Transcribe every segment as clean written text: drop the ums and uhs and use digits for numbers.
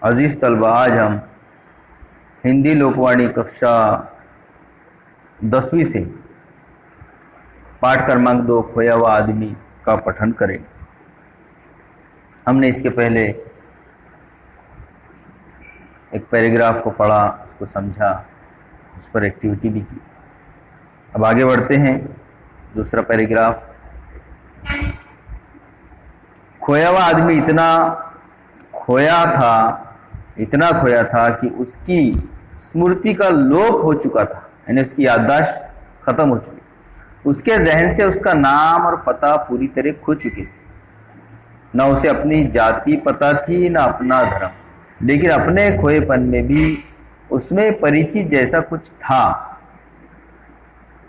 अजीज तलबा, आज हम हिंदी लोकवाणी कक्षा 10वीं से पाठ क्रमांक 2 खोया हुआ आदमी का पठन करें। हमने इसके पहले एक पैराग्राफ को पढ़ा, उसको समझा, उस पर एक्टिविटी भी की। अब आगे बढ़ते हैं। दूसरा पैराग्राफ, खोया हुआ आदमी इतना खोया था कि उसकी स्मृति का लोप हो चुका था, यानी उसकी याददाश्त खत्म हो चुकी। उसके जहन से उसका नाम और पता पूरी तरह खो चुके थे। न उसे अपनी जाति पता थी, न अपना धर्म, लेकिन अपने खोएपन में भी उसमें परिचित जैसा कुछ था,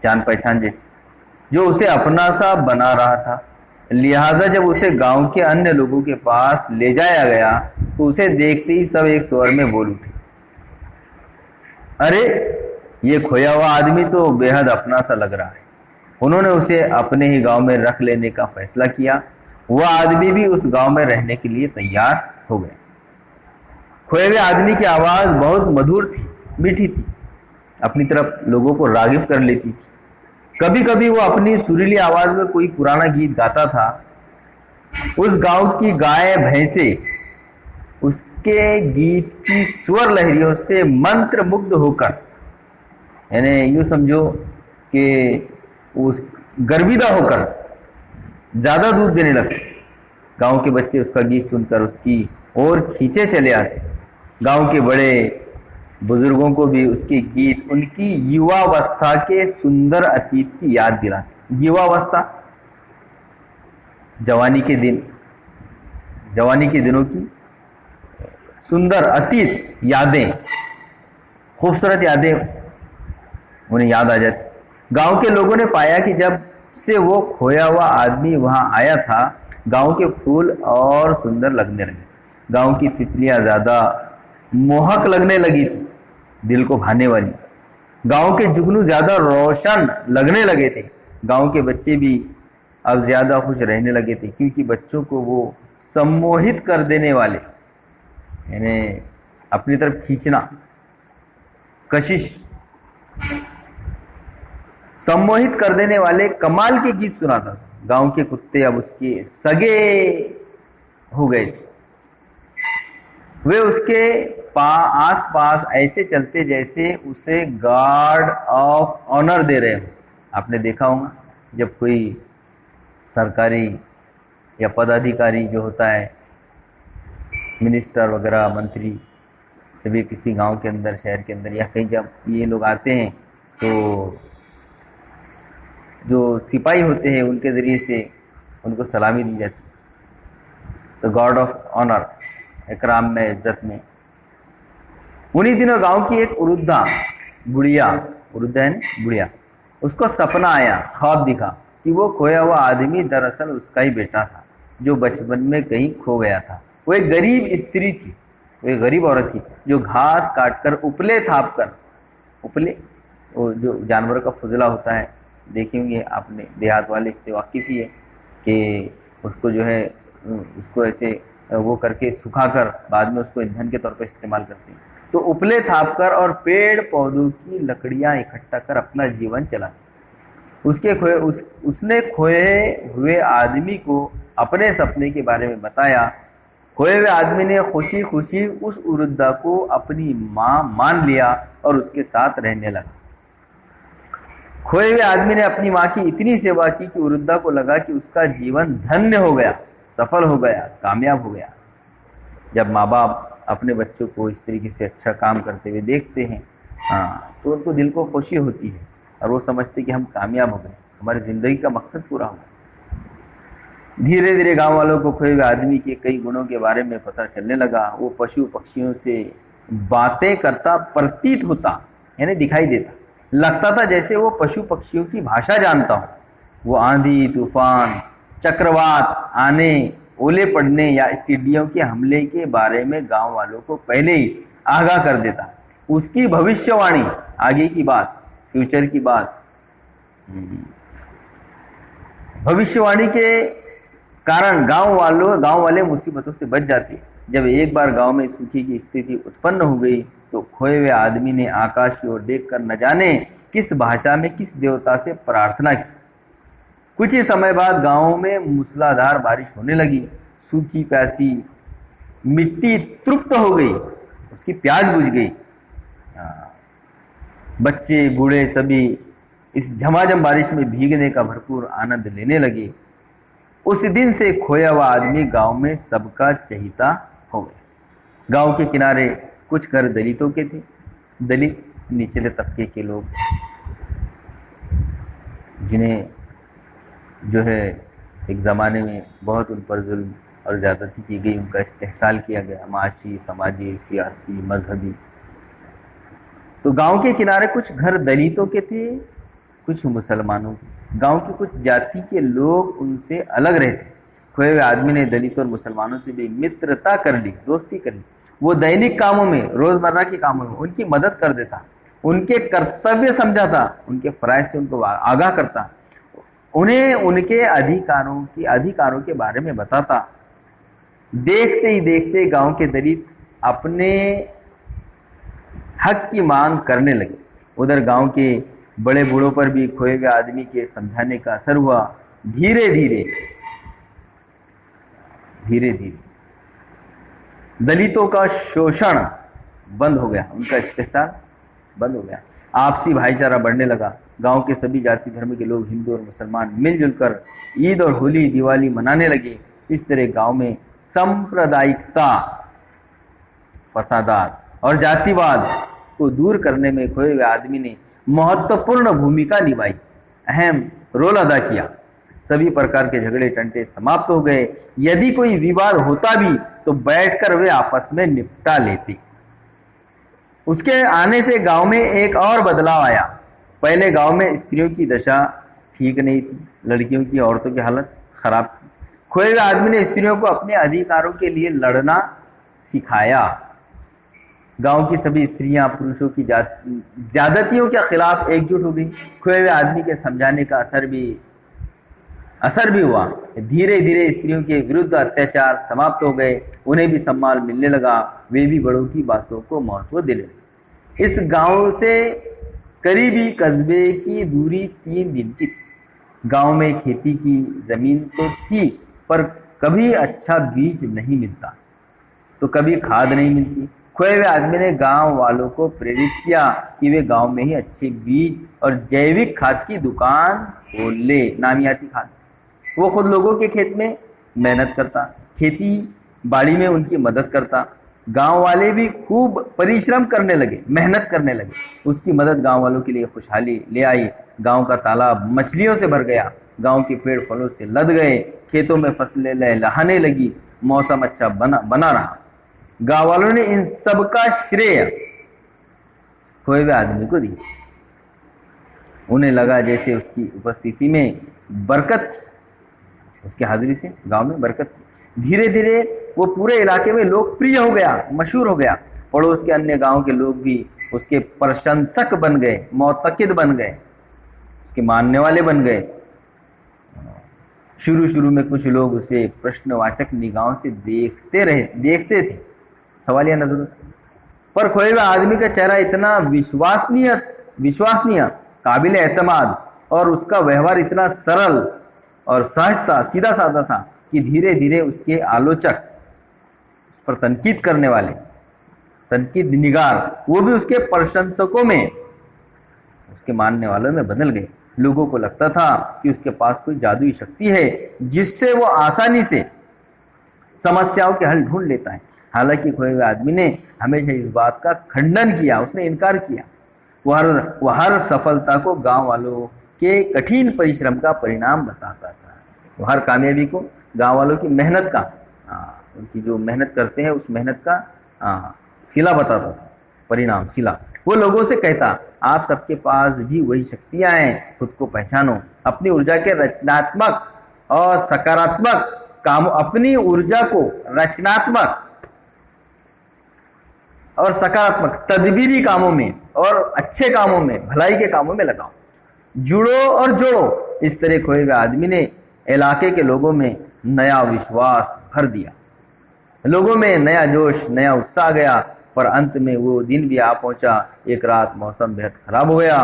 जान पहचान जैसी, जो उसे अपना सा बना रहा था। लिहाजा जब उसे गांव के अन्य लोगों के पास ले जाया गया तो उसे देखते ही सब एक स्वर में बोल उठे, अरे ये खोया हुआ आदमी तो बेहद अपना सा लग रहा है। उन्होंने उसे अपने ही गांव में रख लेने का फैसला किया। वह आदमी भी उस गांव में रहने के लिए तैयार हो गए। खोए हुए आदमी की आवाज बहुत मधुर थी, मीठी थी, अपनी तरफ लोगों को रागिब कर लेती थी। कभी कभी वो अपनी सुरीली आवाज में कोई पुराना गीत गाता था। उस गांव की गाय भैंसे उसके गीत की स्वर लहरियों से मंत्र मुग्ध होकर, यानी यूं समझो कि उस गर्विदा होकर ज्यादा दूध देने लगते। गांव के बच्चे उसका गीत सुनकर उसकी ओर खींचे चले आते। गांव के बड़े बुजुर्गों को भी उसके गीत उनकी युवावस्था के सुंदर अतीत की याद दिलाते। युवावस्था, जवानी के दिनों की सुंदर अतीत यादें, खूबसूरत यादें उन्हें याद आ जाती। गांव के लोगों ने पाया कि जब से वो खोया हुआ आदमी वहां आया था, गांव के फूल और सुंदर लगने लगे। गांव की तितलियां ज्यादा मोहक लगने लगी थी, दिल को भाने वाली। गांव के जुगनू ज्यादा रोशन लगने लगे थे। गांव के बच्चे भी अब ज्यादा खुश रहने लगे थे, क्योंकि बच्चों को वो सम्मोहित कर देने वाले, यानी अपनी तरफ खींचना, कशिश, सम्मोहित कर देने वाले कमाल के गीत सुनाता था। गांव के कुत्ते अब उसके सगे हो गए थे। वे उसके आस पास ऐसे चलते जैसे उसे गार्ड ऑफ ऑनर दे रहे हो। आपने देखा होगा जब कोई सरकारी या पदाधिकारी जो होता है, मिनिस्टर वगैरह, मंत्री, जब ये किसी गांव के अंदर, शहर के अंदर या कहीं जब ये लोग आते हैं तो जो सिपाही होते हैं उनके जरिए से उनको सलामी दी जाती। तो गार्ड ऑफ ऑनर, इकराम में, इज्जत में। उन्हीं दिनों गांव की एक वृद्धा बुढ़िया, उसको सपना आया, ख्वाब दिखा कि वो खोया हुआ आदमी दरअसल उसका ही बेटा था, जो बचपन में कहीं खो गया था। वो एक गरीब स्त्री थी, वो एक गरीब औरत थी, जो घास काटकर उपले वो जो जानवर का फुजला होता है, देखेंगे आपने, देहात वाले इससे वाकिफ ही है कि उसको जो है उसको ऐसे वो करके सुखाकर बाद में उसको ईंधन के तौर पर इस्तेमाल करते हैं। तो उपले थापकर और पेड़ पौधों की लकड़ियां इकट्ठा कर अपना जीवन चला। उसने खोए हुए आदमी को अपने सपने के बारे में बताया। खोए हुए आदमी ने खुशी खुशी उस वृद्धा को अपनी मां मान लिया और उसके साथ रहने लगा। खोए हुए आदमी ने अपनी मां की इतनी सेवा की कि वृद्धा को लगा कि उसका जीवन धन्य हो गया, सफल हो गया, कामयाब हो गया। जब माँ बाप अपने बच्चों को इस तरीके से अच्छा काम करते हुए देखते हैं, तो उनको दिल को खुशी होती है और वो समझते कि हम कामयाब हो गए, हमारी जिंदगी का मकसद पूरा हो गया। धीरे धीरे गांव वालों को खोए हुए आदमी के कई गुणों के बारे में पता चलने लगा। वो पशु पक्षियों से बातें करता प्रतीत होता, यानी दिखाई देता, लगता था जैसे वो पशु पक्षियों की भाषा जानता हो। वो आंधी, तूफान, चक्रवात आने, ओले पड़ने या टिड्डियों के हमले के बारे में गांव वालों को पहले ही आगाह कर देता। उसकी भविष्यवाणी, आगे की बात, फ्यूचर की बात, भविष्यवाणी के कारण गांव वाले मुसीबतों से बच जाते। जब एक बार गांव में सूखे की स्थिति उत्पन्न हो गई तो खोए हुए आदमी ने आकाश की ओर देखकर न जाने किस भाषा में किस देवता से प्रार्थना की। कुछ ही समय बाद गांव में मूसलाधार बारिश होने लगी। सूखी प्यासी मिट्टी तृप्त हो गई, उसकी प्यास बुझ गई। बच्चे बूढ़े सभी इस झमाझम बारिश में भीगने का भरपूर आनंद लेने लगे। उस दिन से खोया हुआ आदमी गांव में सबका चहेता हो गया। गांव के किनारे कुछ घर दलितों के थे। दलित निचले तबके के लोग, जिन्हें जो है एक ज़माने में बहुत उन पर जुल्म और ज़्यादती की गई, उनका इस्तेहसाल किया गया, माशी, समाजी, सियासी, मजहबी। तो गांव के किनारे कुछ घर दलितों के थे, कुछ मुसलमानों के। गांव के कुछ जाति के लोग उनसे अलग रहते। खोए हुए आदमी ने दलितों और मुसलमानों से भी मित्रता कर ली, दोस्ती कर ली। वो दैनिक कामों में, रोजमर्रा के कामों में उनकी मदद कर देता, उनके कर्तव्य समझाता, उनके फराइज से उनको आगाह करता, उन्हें उनके अधिकारों के बारे में बताता। देखते ही देखते गांव के दलित अपने हक की मांग करने लगे। उधर गांव के बड़े बूढ़ों पर भी खोए हुए आदमी के समझाने का असर हुआ। धीरे धीरे दलितों का शोषण बंद हो गया, उनका इस्तेहसाल बंद हो गया। आपसी भाईचारा बढ़ने लगा। गांव के सभी जाति धर्म के लोग, हिंदू और मुसलमान, मिलजुल कर ईद और होली, दिवाली मनाने लगे। इस तरह गांव में सांप्रदायिकता, फसादात और जातिवाद को दूर करने में खोए हुए आदमी ने महत्वपूर्ण भूमिका निभाई, अहम रोल अदा किया। सभी प्रकार के झगड़े टंटे समाप्त हो गए। यदि कोई विवाद होता भी तो बैठकर वे आपस में निपटा लेते। उसके आने से गांव में एक और बदलाव आया। पहले गांव में स्त्रियों की दशा ठीक नहीं थी, लड़कियों की, औरतों की हालत खराब थी। खोए हुए आदमी ने स्त्रियों को अपने अधिकारों के लिए लड़ना सिखाया। गांव की सभी स्त्रियां पुरुषों की ज्यादतियों के खिलाफ एकजुट हो गई। खोए हुए आदमी के समझाने का असर भी हुआ। धीरे धीरे स्त्रियों के विरुद्ध अत्याचार समाप्त हो गए, उन्हें भी सम्मान मिलने लगा, वे भी बड़ों की बातों को महत्व देने लगे। इस गांव से करीबी कस्बे की दूरी 3 दिन की थी। गांव में खेती की जमीन तो थी, पर कभी अच्छा बीज नहीं मिलता तो कभी खाद नहीं मिलती। खोए हुए आदमी ने गांव वालों को प्रेरित किया कि वे गांव में ही अच्छे बीज और जैविक खाद की दुकान खोल ले, नामियाती खाद। वो खुद लोगों के खेत में मेहनत करता, खेती बाड़ी में उनकी मदद करता। गांव वाले भी खूब परिश्रम करने लगे, मेहनत करने लगे। उसकी मदद गांव वालों के लिए खुशहाली ले आई। गांव का तालाब मछलियों से भर गया, गांव के पेड़ फलों से लद गए, खेतों में फसलें लहलहाने लगी, मौसम अच्छा बना रहा। गांव वालों ने इन सब का श्रेय खोए हुए आदमी को दिया। उन्हें लगा जैसे उसकी उपस्थिति में बरकत थी, उसकी हाजिरी से गांव में बरकत थी। धीरे धीरे वो पूरे इलाके में लोकप्रिय हो गया, मशहूर हो गया। पड़ोस के अन्य गांव के लोग भी उसके प्रशंसक बन गए, मोतकिद बन गए, उसके मानने वाले बन गए। शुरू में कुछ लोग उसे प्रश्नवाचक निगाहों से देखते थे, सवालिया नजरों से। पर खोए हुए आदमी का चेहरा इतना विश्वसनीय, काबिल एतमाद और उसका व्यवहार इतना सरल और सहजता, सीधा साधा था कि धीरे धीरे उसके आलोचक, उस पर तनकीद करने वाले, तनकीद निगार, वो भी उसके प्रशंसकों में, उसके मानने वालों में बदल गए। लोगों को लगता था कि उसके पास कोई जादुई शक्ति है जिससे वो आसानी से समस्याओं के हल ढूंढ लेता है। हालांकि खोए हुए आदमी ने हमेशा इस बात का खंडन किया, उसने इनकार किया। वह हर सफलता को गांव वालों के कठिन परिश्रम का परिणाम बताता था। वो हर कामयाबी को गांव वालों की मेहनत का, उनकी जो मेहनत करते हैं उस मेहनत का सिला बताता था, परिणाम, सिला। वो लोगों से कहता, आप सबके पास भी वही शक्तियां हैं, खुद को पहचानो। अपनी ऊर्जा के रचनात्मक और सकारात्मक कामों, अपनी ऊर्जा को रचनात्मक और सकारात्मक तदबीरी कामों में और अच्छे कामों में, भलाई के कामों में लगाओ, जुड़ो और जोड़ो। इस तरह खोए हुए आदमी ने इलाके के लोगों में नया विश्वास भर दिया। लोगों में नया जोश, नया उत्साह गया। पर अंत में वो दिन भी आ पहुंचा। एक रात मौसम बेहद खराब हो गया।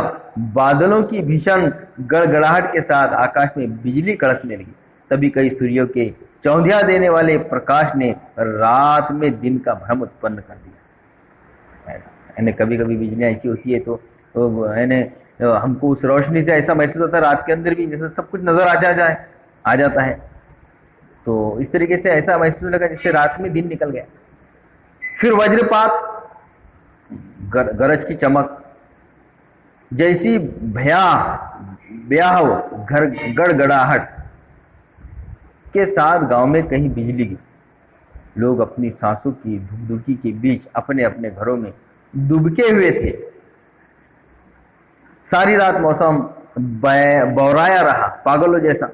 बादलों की भीषण गड़गड़ाहट के साथ आकाश में बिजली कड़कने लगी। तभी कई सूर्यों के चौंधिया देने वाले प्रकाश ने रात में दिन का भ्रम उत्पन्न कर दिया। यानी कभी कभी बिजलियां ऐसी होती है तो यानी हमको उस रोशनी से ऐसा महसूस होता है रात के अंदर भी जैसे सब कुछ नजर आ जाता है। तो इस तरीके से ऐसा महसूस लगा जैसे रात में दिन निकल गया। फिर वज्रपात, गरज की चमक, जैसी भयावह गड़गड़ाहट के साथ गांव में कहीं बिजली गिरी। लोग अपनी सांसों की धुकधुकी के बीच अपने अपने घरों में दुबके हुए थे। सारी रात मौसम बौराया रहा, पागलों जैसा।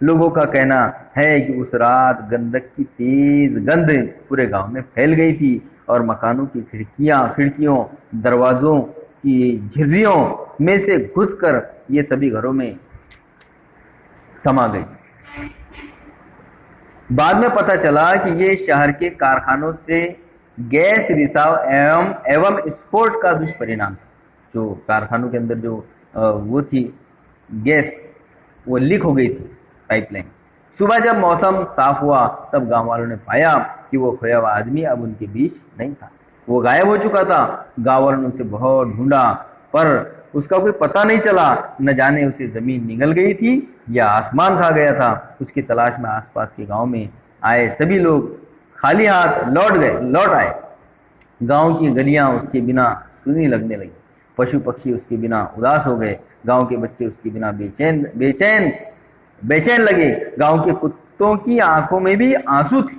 लोगों का कहना है कि उस रात गंधक की तेज गंध पूरे गांव में फैल गई थी और मकानों की खिड़कियों, दरवाजों की झिर्रियों में से घुसकर ये सभी घरों में समा गई। बाद में पता चला कि ये शहर के कारखानों से गैस रिसाव एवं स्फोट का दुष्परिणाम था। जो कारखानों के अंदर जो वो थी गैस, वो लीक हो गई थी पाइपलाइन। सुबह जब मौसम साफ हुआ तब गांव वालों ने पाया कि वो खोया हुआ आदमी अब उनके बीच नहीं था, वो गायब हो चुका था। गांव वालों ने उसे बहुत ढूंढा पर उसका कोई पता नहीं चला। न जाने उसे जमीन निगल गई थी या आसमान खा गया था। उसकी तलाश में आसपास के गांव में आए सभी लोग खाली हाथ लौट आए। गांव की गलियां उसके बिना सूनी लगने लगी। पशु पक्षी उसके बिना उदास हो गए। गांव के बच्चे उसके बिना बेचैन लगे। गांव के कुत्तों की आंखों में भी आंसू थे।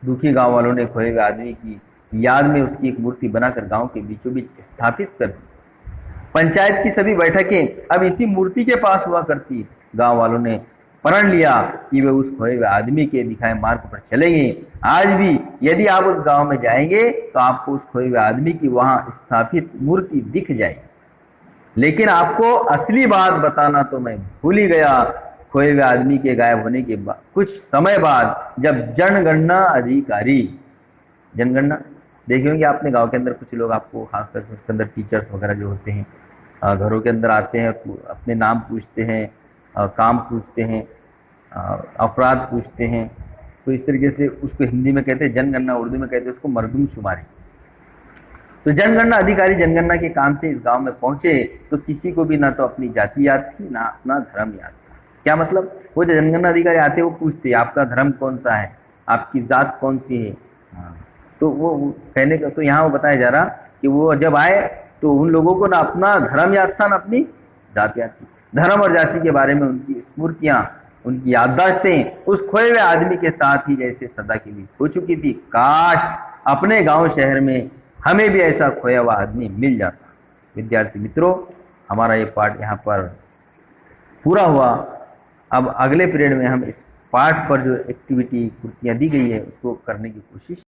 दुखी गांव वालों ने खोए हुए आदमी की याद में उसकी एक मूर्ति बनाकर गांव के बीचों बीच स्थापित कर दी। पंचायत की सभी बैठकें अब इसी मूर्ति के पास हुआ करती। गांव वालों ने प्रण लिया कि वे उस खोए हुए आदमी के दिखाए मार्ग पर चलेंगे। आज भी यदि आप उस गांव में जाएंगे तो आपको उस खोए हुए आदमी की वहां स्थापित मूर्ति दिख जाएगी। लेकिन आपको असली बात बताना तो मैं भूल ही गया। खोए हुए आदमी के गायब होने के बाद कुछ समय बाद जब जनगणना अधिकारी, जनगणना देखे होंगे आपने, गांव के अंदर कुछ लोग आपको खासकर उसके अंदर टीचर्स वगैरह जो होते हैं घरों के अंदर आते हैं, अपने नाम पूछते हैं, काम पूछते हैं, अफराद पूछते हैं। तो इस तरीके से उसको हिंदी में कहते हैं जनगणना, उर्दू में कहते हैं उसको मरदूमशुमारी। तो जनगणना अधिकारी जनगणना के काम से इस गांव में पहुंचे तो किसी को भी ना तो अपनी जाति याद थी ना अपना धर्म याद था। क्या मतलब, वो जो जनगणना अधिकारी आते वो पूछते आपका धर्म कौन सा है, आपकी जात कौन सी है। तो वो कहने का तो यहाँ वो बताया जा रहा कि वो जब आए तो उन लोगों को ना अपना धर्म याद था ना अपनी जाति याद थी। धर्म और जाति के बारे में उनकी स्मृतियां, उनकी याददाश्तें उस खोए हुए आदमी के साथ ही जैसे सदा के लिए हो चुकी थी। काश अपने गांव शहर में हमें भी ऐसा खोया हुआ आदमी मिल जाता। विद्यार्थी मित्रों, हमारा ये पाठ यहाँ पर पूरा हुआ। अब अगले पीरियड में हम इस पाठ पर जो एक्टिविटी कृतियाँ दी गई है उसको करने की कोशिश